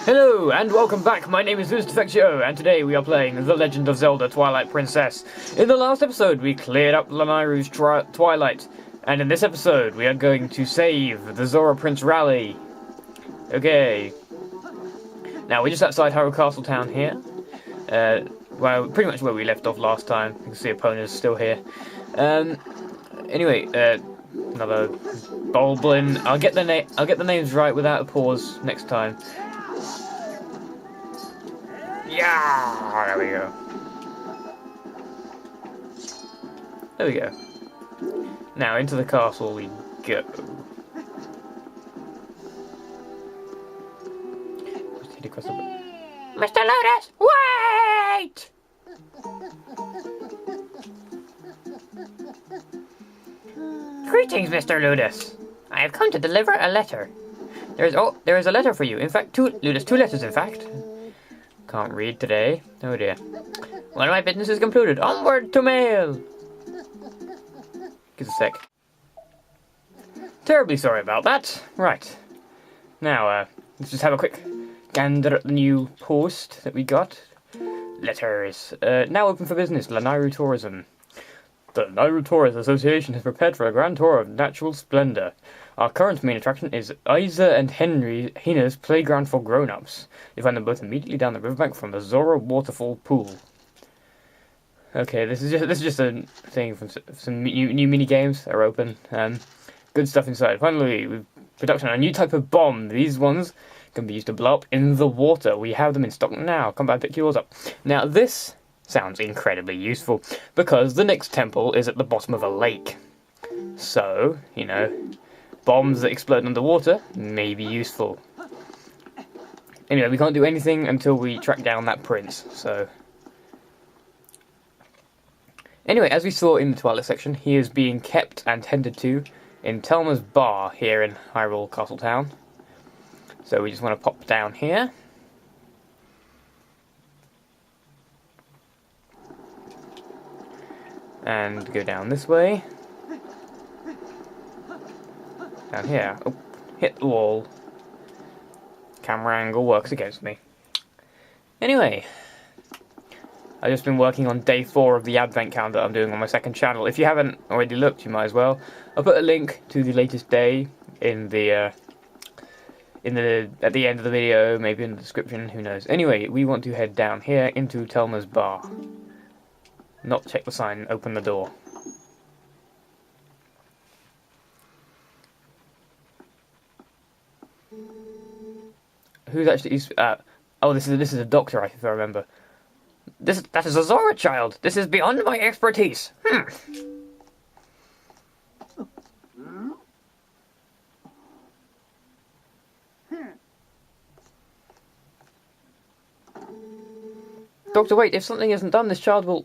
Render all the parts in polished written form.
Hello and welcome back, my name is Ludus, and today we are playing The Legend of Zelda Twilight Princess. In the last episode we cleared up Lanayru's Twilight, and in this episode we are going to save the Zora Prince Rally. Okay. Now we're just outside Hyrule Castle town here. Well, pretty much where we left off last time. You can see Epona's still here. Anyway, another Bulblin. I'll get the names right without a pause next time. Yeah, there we go. There we go. Now into the castle we go. Just hit across the... Mr. Ludus, wait! Greetings, Mr. Ludus. I have come to deliver a letter. There is a letter for you. In fact, two letters, in fact. Can't read today. Oh dear. Well, my business is concluded. Onward to mail! Give us a sec. Terribly sorry about that. Right. Now, let's just have a quick gander at the new post that we got. Letters. Now open for business. Lanayru Tourism. The Lanayru Tourist Association has prepared for a grand tour of natural splendor. Our current main attraction is Isa and Hina's playground for grown-ups. You find them both immediately down the riverbank from the Zora waterfall pool. Okay, this is just a thing from some new mini games that are open. Good stuff inside. Finally, we've production on a new type of bomb. These ones can be used to blow up in the water. We have them in stock now. Come by and pick yours up. Now this sounds incredibly useful because the next temple is at the bottom of a lake. So, you know, bombs that explode underwater may be useful. Anyway, we can't do anything until we track down that prince, so... Anyway, as we saw in the Twilight section, he is being kept and tended to in Telma's bar here in Hyrule Castle Town. So we just want to pop down here. And go down this way. Down here. Oh, hit the wall. Camera angle works against me. Anyway, I've just been working on day 4 of the advent calendar I'm doing on my second channel. If you haven't already looked, you might as well. I'll put a link to the latest day in the at the end of the video, maybe in the description, who knows. Anyway, we want to head down here into Telma's bar. Not check the sign, open the door. Who's actually... oh, this is a doctor, if I remember. That is a Zora child. This is beyond my expertise. Doctor, wait, if something isn't done, this child will...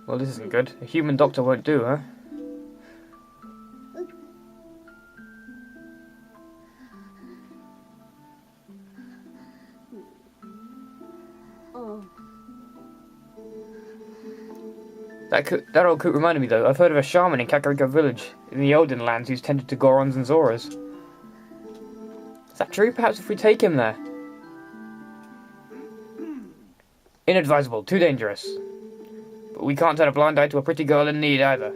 Well, this isn't good. A human doctor won't do, huh? That old coot reminded me, though. I've heard of a shaman in Kakariko village, in the Olden lands, who's tended to Gorons and Zoras. Is that true? Perhaps if we take him there. Inadvisable. Too dangerous. But we can't turn a blind eye to a pretty girl in need, either.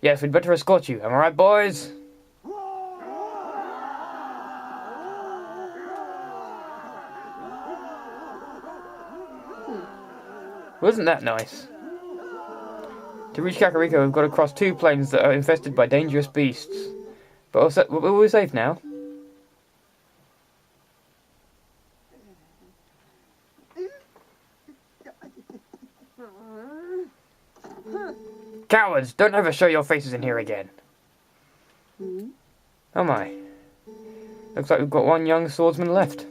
Yes, we'd better escort you. Am I right, boys? Wasn't that nice? To reach Kakariko, we've got to cross 2 plains that are infested by dangerous beasts. But we're safe now. Cowards! Don't ever show your faces in here again. Oh my. Looks like we've got one young swordsman left.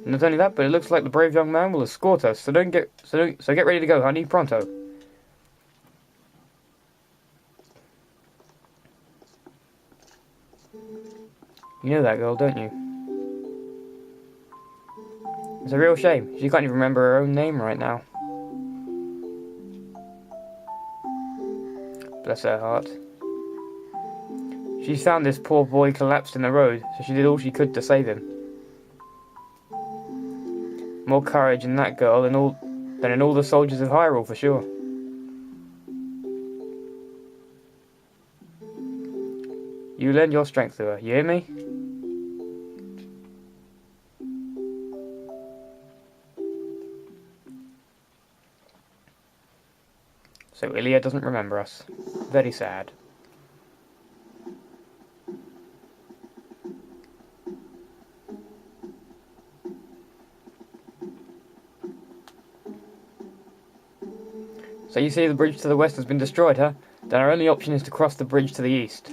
Not only that, but it looks like the brave young man will escort us. So get ready to go, honey, pronto. You know that girl, don't you? It's a real shame. She can't even remember her own name right now. Bless her heart. She found this poor boy collapsed in the road, so she did all she could to save him. More courage in that girl than in all the soldiers of Hyrule, for sure. You lend your strength to her, you hear me? So Ilia doesn't remember us. Very sad. So you see the bridge to the west has been destroyed, huh? Then our only option is to cross the bridge to the east.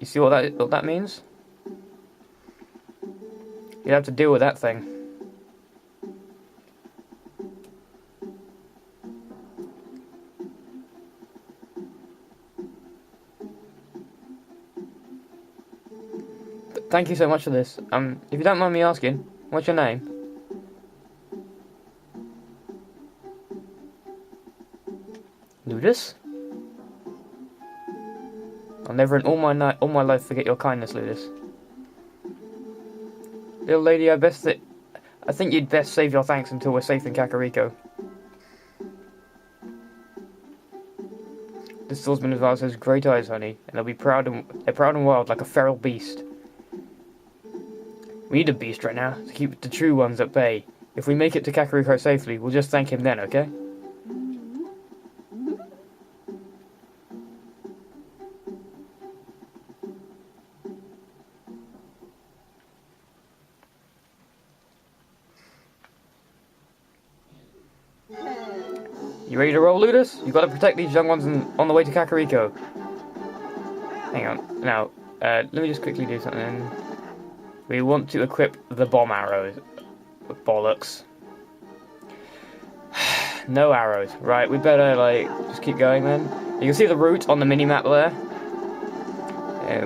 You see what that means? You'd have to deal with that thing. Thank you so much for this. If you don't mind me asking, what's your name? Ludus? I'll never in all my life forget your kindness, Ludus. Little lady, I think you'd best save your thanks until we're safe in Kakariko. This swordsman of ours has great eyes, honey, and they're proud and wild like a feral beast. We need a beast right now to keep the true ones at bay. If we make it to Kakariko safely, we'll just thank him then, okay? You ready to roll, Ludus? You've got to protect these young ones on the way to Kakariko. Hang on. Now, let me just quickly do something. We want to equip the bomb arrows. Bollocks. No arrows. Right, we better, just keep going then. You can see the route on the mini-map there.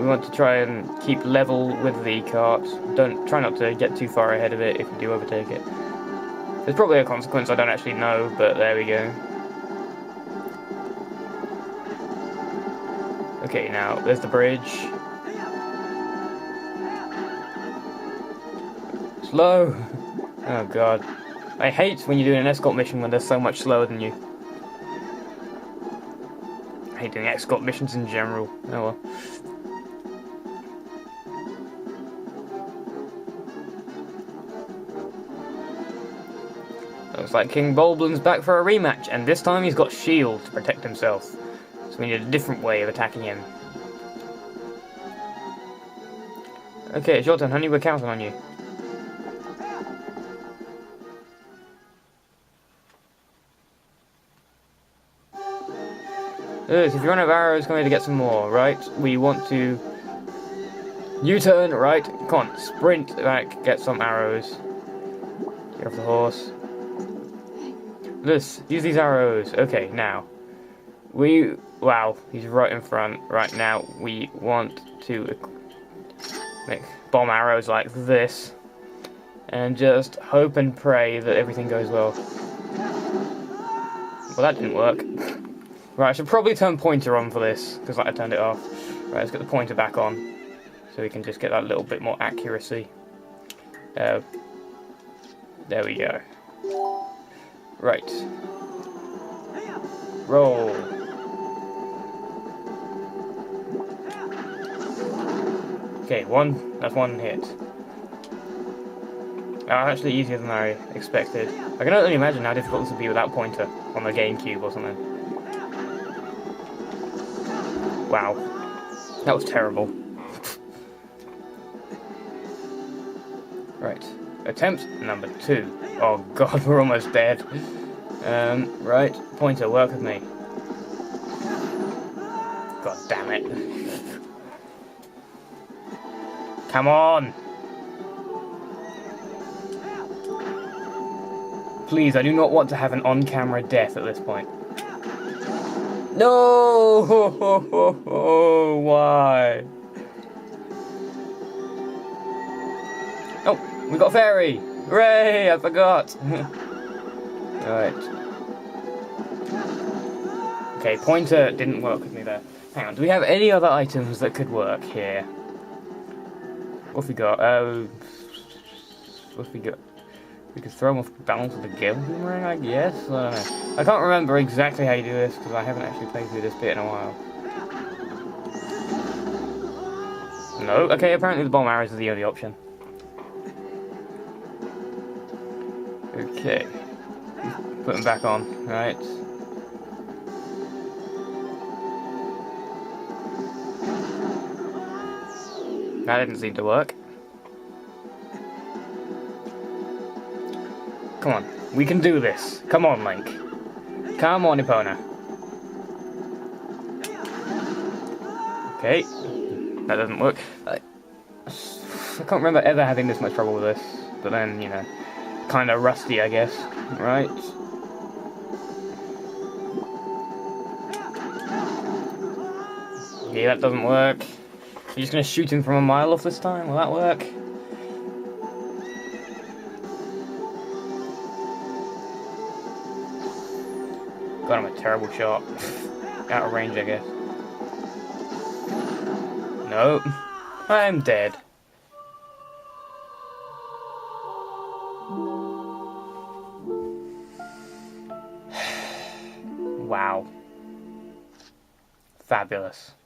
We want to try and keep level with the cart. Try not to get too far ahead of it if you do overtake it. There's probably a consequence I don't actually know, but there we go. Okay, now, there's the bridge. Slow! Oh god. I hate when you're doing an escort mission when they're so much slower than you. I hate doing escort missions in general. Oh well. Looks like King Bulblin's back for a rematch, and this time he's got shield to protect himself. So we need a different way of attacking him. Okay, it's your turn, honey. We're counting on you. If you run out of arrows, come here to get some more, right? We want to U-turn, right? Come on, sprint back, get some arrows. Get off the horse. Use these arrows. Okay, now. Wow, he's right in front. Right now, we want to make bomb arrows like this. And just hope and pray that everything goes well. Well, that didn't work. Right, I should probably turn pointer on for this, because I turned it off. Right, let's get the pointer back on, so we can just get that little bit more accuracy. There we go. Right. Roll. Okay, that's one hit. Actually easier than I expected. I can only imagine how difficult this would be without pointer on the GameCube or something. Wow. That was terrible. Right. Attempt number 2. Oh god, we're almost dead. Right. Pointer, work with me. God damn it. Come on! Please, I do not want to have an on-camera death at this point. No! Why? Oh, we got a fairy! Hooray! I forgot! Alright. Okay, pointer didn't work with me there. Hang on, do we have any other items that could work here? What have we got? What have we got? We could throw them off balance with the gale boomerang, I guess? I don't know. I can't remember exactly how you do this, because I haven't actually played through this bit in a while. No? Okay, apparently the bomb arrows are the only option. Okay. Put them back on, right. That didn't seem to work. Come on, we can do this. Come on, Link. Come on, Epona. Okay, that doesn't work. I can't remember ever having this much trouble with this, but then, you know, kind of rusty, I guess. Right. Okay, that doesn't work. You're just gonna shoot him from a mile off this time? Will that work? God, I'm a terrible shot. Out of range, I guess. No. I'm dead. Wow. Fabulous.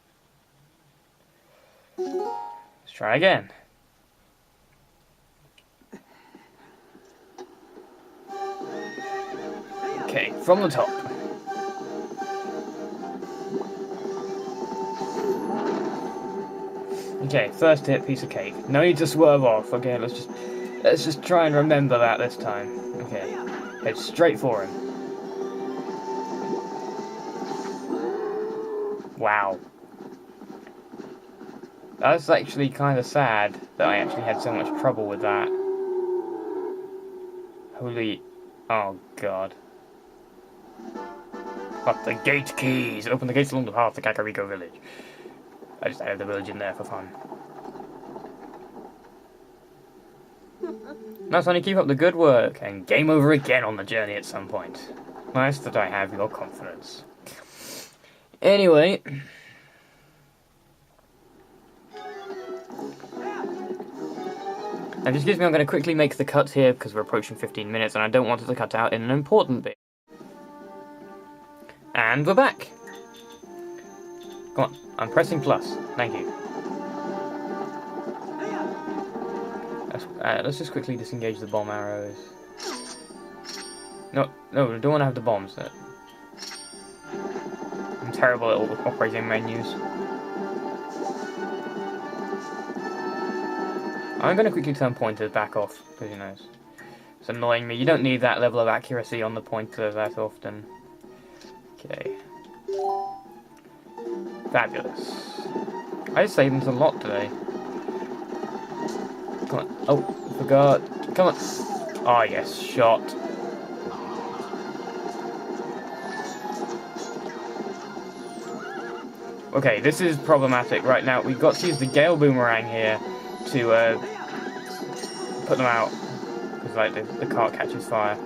Let's try again. Okay, from the top. Okay, first hit, piece of cake. No need to swerve off. Okay, let's just try and remember that this time. Okay, head straight for him. Wow. That's actually kind of sad that I actually had so much trouble with that. Holy... oh god. Got the gate keys! Open the gates along the path to Kakariko village. I just added the village in there for fun. Now, Sonny, keep up the good work, and game over again on the journey at some point. Nice that I have your confidence. Anyway... now, excuse me, I'm going to quickly make the cut here because we're approaching 15 minutes and I don't want it to cut out in an important bit. And we're back! Come on, I'm pressing plus. Thank you. Let's just quickly disengage the bomb arrows. No, I don't want to have the bombs. I'm terrible at operating menus. I'm going to quickly turn pointers back off, because, you know, it's annoying me. You don't need that level of accuracy on the pointer that often. Okay. Fabulous. I saved them a lot today. Come on. Oh, forgot. Come on. Oh, yes, shot. Okay, this is problematic right now. We've got to use the Gale Boomerang here to put them out, because like the cart catches fire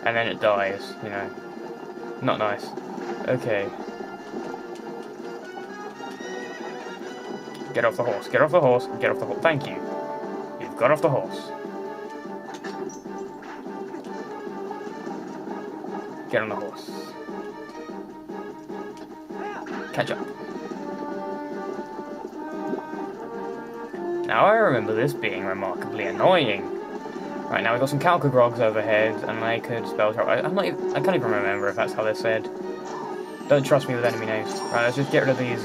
and then it dies, you know, not nice. Okay, get off the horse, get off the horse, get off the horse. Thank you, you've got off the horse. Get on the horse. Catch up. Now I remember this being remarkably annoying. Right, now we've got some Calcagrogs overhead, and I could spell trouble. I can't even remember if that's how they're said. Don't trust me with enemy names. Right, let's just get rid of these,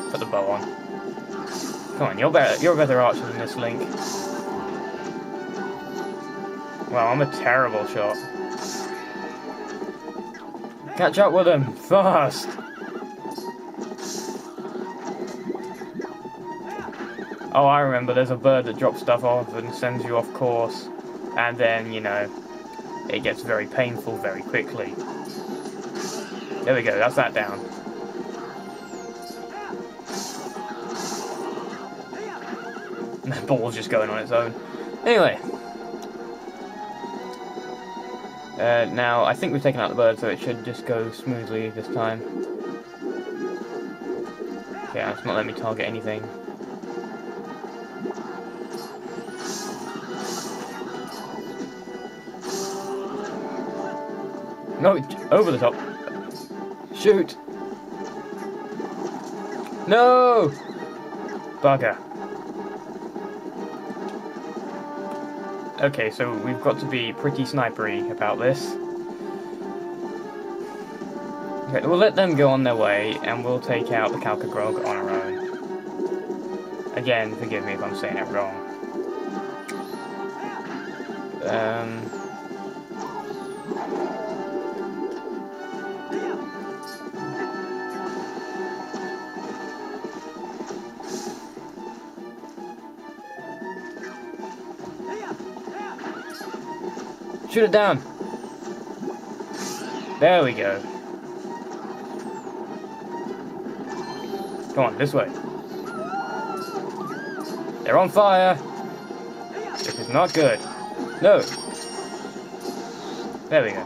put the bow on. Come on, you're a better archer than this, Link. Well, I'm a terrible shot. Catch up with him, fast! Oh, I remember, there's a bird that drops stuff off and sends you off course, and then, you know, it gets very painful very quickly. There we go, that's that down. And the ball's just going on its own. Anyway. Now, I think we've taken out the bird, so it should just go smoothly this time. Yeah, it's not letting me target anything. No, over the top. Shoot! No! Bugger. Okay, so we've got to be pretty snipery about this. Okay, we'll let them go on their way, and we'll take out the Kakariko on our own. Again, forgive me if I'm saying it wrong. Shoot it down! There we go. Come on, this way. They're on fire! This is not good. No! There we go.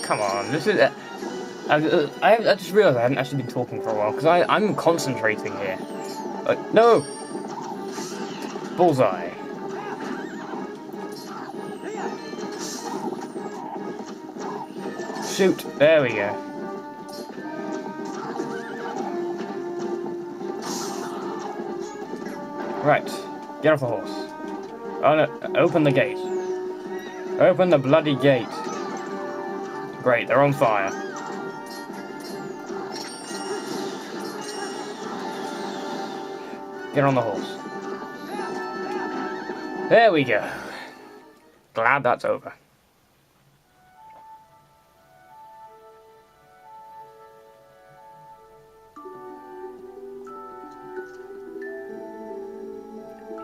Come on, this is... I just realised I haven't actually been talking for a while, because I'm concentrating here. No! Bullseye. Shoot! There we go. Right. Get off the horse. Oh no, open the gate. Open the bloody gate. Great, they're on fire. Get on the horse. There we go. Glad that's over.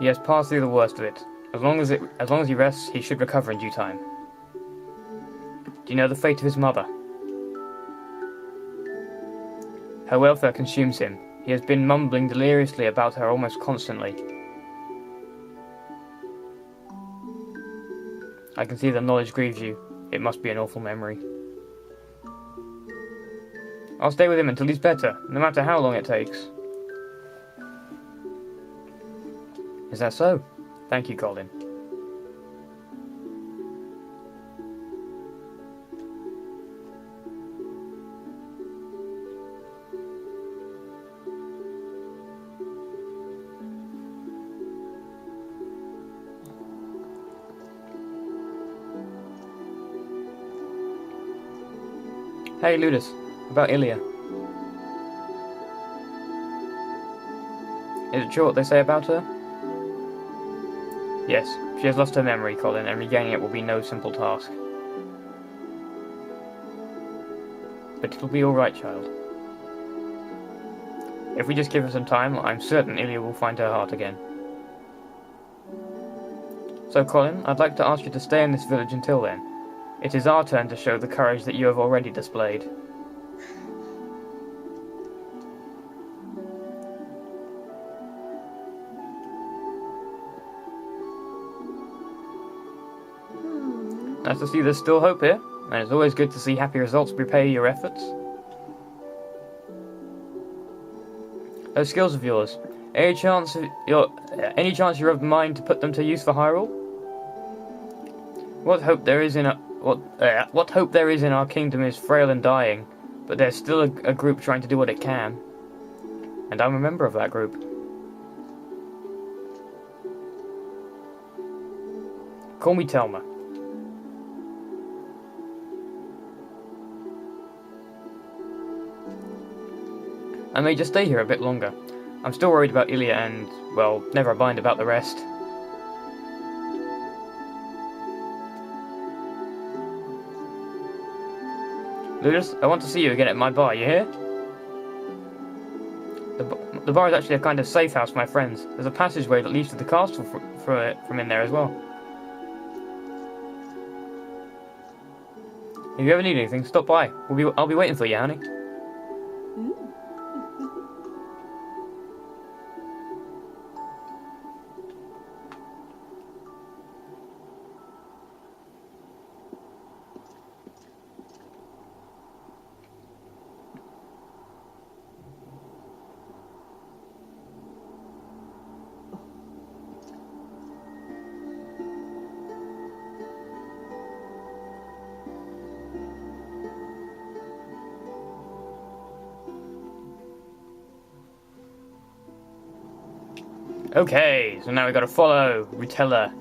He has passed through the worst of it. As long as he rests, he should recover in due time. Do you know the fate of his mother? Her welfare consumes him. He has been mumbling deliriously about her almost constantly. I can see the knowledge grieves you. It must be an awful memory. I'll stay with him until he's better, no matter how long it takes. Is that so? Thank you, Colin. Hey, Ludus, about Ilya. Is it true what they say about her? Yes, she has lost her memory, Colin, and regaining it will be no simple task. But it'll be alright, child. If we just give her some time, I'm certain Ilya will find her heart again. So, Colin, I'd like to ask you to stay in this village until then. It is our turn to show the courage that you have already displayed. Nice to see there's still hope here, and it's always good to see happy results repay your efforts. Those skills of yours, any chance you're of mind to put them to use for Hyrule? What hope there is in our kingdom is frail and dying, but there's still a group trying to do what it can. And I'm a member of that group. Call me Telma. I may just stay here a bit longer. I'm still worried about Ilya and, well, never mind about the rest. Ludus, I want to see you again at my bar, you hear? The bar is actually a kind of safe house for my friends. There's a passageway that leads to the castle from in there as well. If you ever need anything, stop by. I'll be waiting for you, honey. Okay, so now we gotta follow Rutella.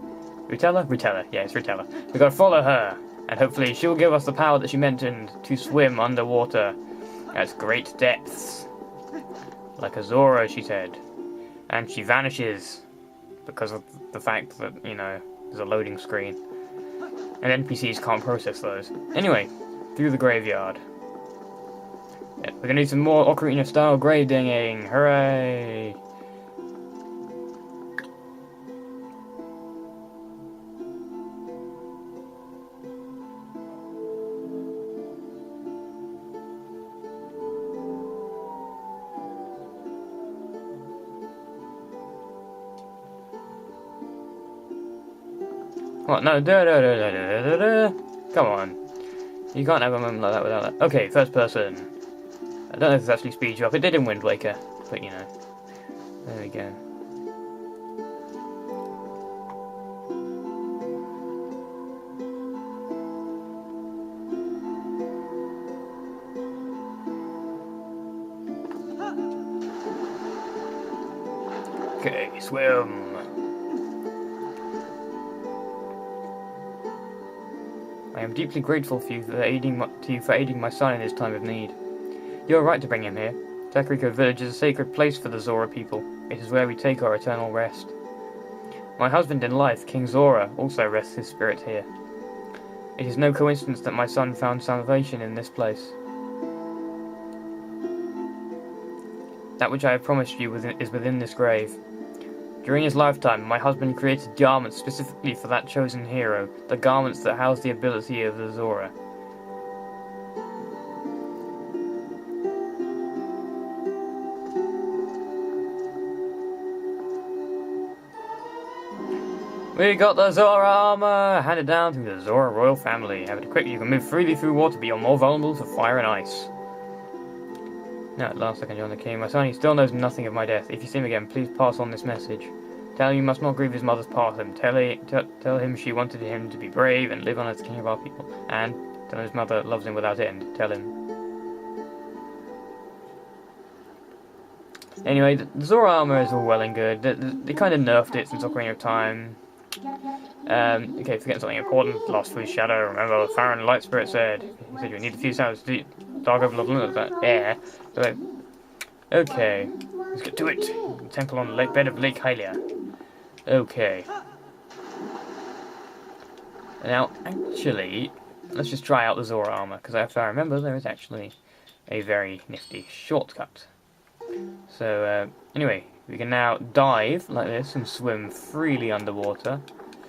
Rutella? Yeah, it's Rutella. We gotta follow her, and hopefully she'll give us the power that she mentioned to swim underwater at great depths. Like a Zora, she said. And she vanishes because of the fact that, you know, there's a loading screen. And NPCs can't process those. Anyway, through the graveyard. Yeah, we're gonna need some more Ocarina style grave digging. Hooray! What? No, come on. You can't have a moment like that without that. Okay, first person. I don't know if this actually speeds you up. It did in Wind Waker, but you know. There we go. Okay, swim. I am deeply grateful for you for aiding my son in his time of need. You are right to bring him here. Kakariko village is a sacred place for the Zora people. It is where we take our eternal rest. My husband in life, King Zora, also rests his spirit here. It is no coincidence that my son found salvation in this place. That which I have promised you is within this grave. During his lifetime, my husband created garments specifically for that chosen hero, the garments that house the ability of the Zora. We got the Zora armor, handed down through the Zora royal family. Have it quick, you can move freely through water, but you're more vulnerable to fire and ice. Now at last I can join the king. My son, he still knows nothing of my death. If you see him again, please pass on this message. Tell him you must not grieve his mother's passing. Tell him she wanted him to be brave and live on as king of our people. And tell him his mother loves him without end. Tell him. Anyway, the Zora armor is all well and good. They kind of nerfed it since Ocarina of Time. Okay, forgetting something important. Lost through shadow. Remember what Farron Light Spirit said. He said you need a few sounds to dark over that air. So, okay, let's get to it. The temple on the bed of Lake Hylia. Okay. Now, actually, let's just try out the Zora armor, because if I remember, there is actually a very nifty shortcut. So, anyway, we can now dive like this and swim freely underwater.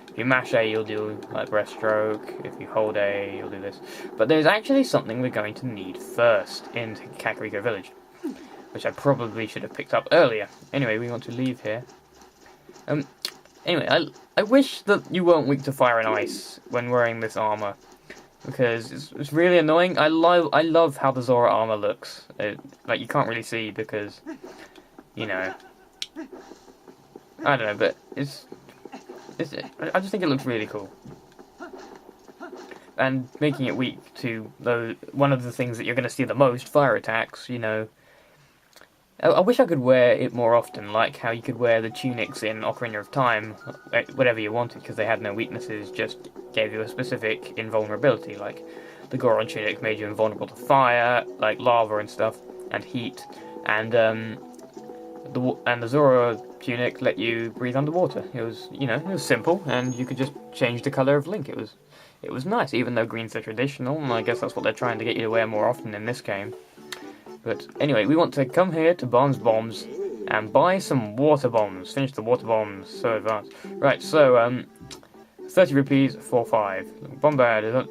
If you mash A, you'll do like breaststroke. If you hold A, you'll do this. But there's actually something we're going to need first in Kakariko Village, which I probably should have picked up earlier. Anyway, we want to leave here. Anyway, I wish that you weren't weak to fire and ice when wearing this armor, because it's really annoying. I love how the Zora armor looks. Like, you can't really see because, you know, I don't know, but I just think it looks really cool. And making it weak to one of the things that you're going to see the most, fire attacks, you know. I wish I could wear it more often, like how you could wear the tunics in Ocarina of Time, whatever you wanted, because they had no weaknesses, just gave you a specific invulnerability, like the Goron tunic made you invulnerable to fire, like lava and stuff, and heat, and the Zora tunic let you breathe underwater. It was, you know, it was simple, and you could just change the colour of Link. It it was nice, even though green's so traditional, and I guess that's what they're trying to get you to wear more often in this game. But anyway, we want to come here to Barnes Bombs and buy some water bombs. Finish the water bombs, so advanced. Right, so, 30 rupees for 5. Bombard is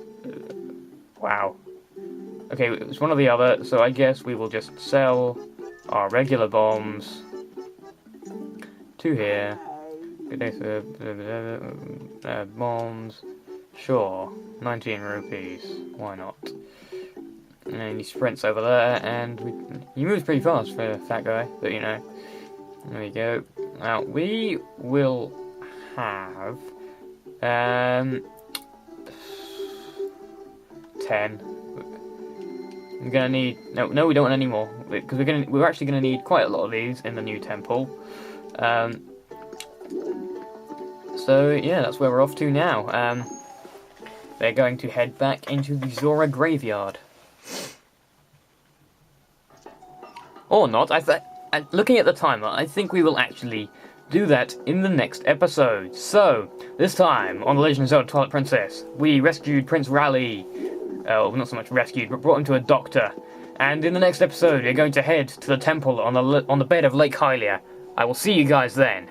wow. Okay, it's one or the other, so I guess we will just sell our regular bombs to here. Good day, sir. Bombs. Sure. 19 rupees. Why not? And he sprints over there, and he moves pretty fast for a fat guy, but you know. There we go. Now, we will have 10. I'm gonna need no, we don't want any more because we're actually gonna need quite a lot of these in the new temple. So yeah, that's where we're off to now. They're going to head back into the Zora graveyard, or not. Looking at the timer, I think we will actually do that in the next episode. So this time on The Legend of Zelda: Twilight Princess, we rescued Prince Rally. Well, not so much rescued, but brought him to a doctor. And in the next episode, we're going to head to the temple on the bed of Lake Hylia. I will see you guys then.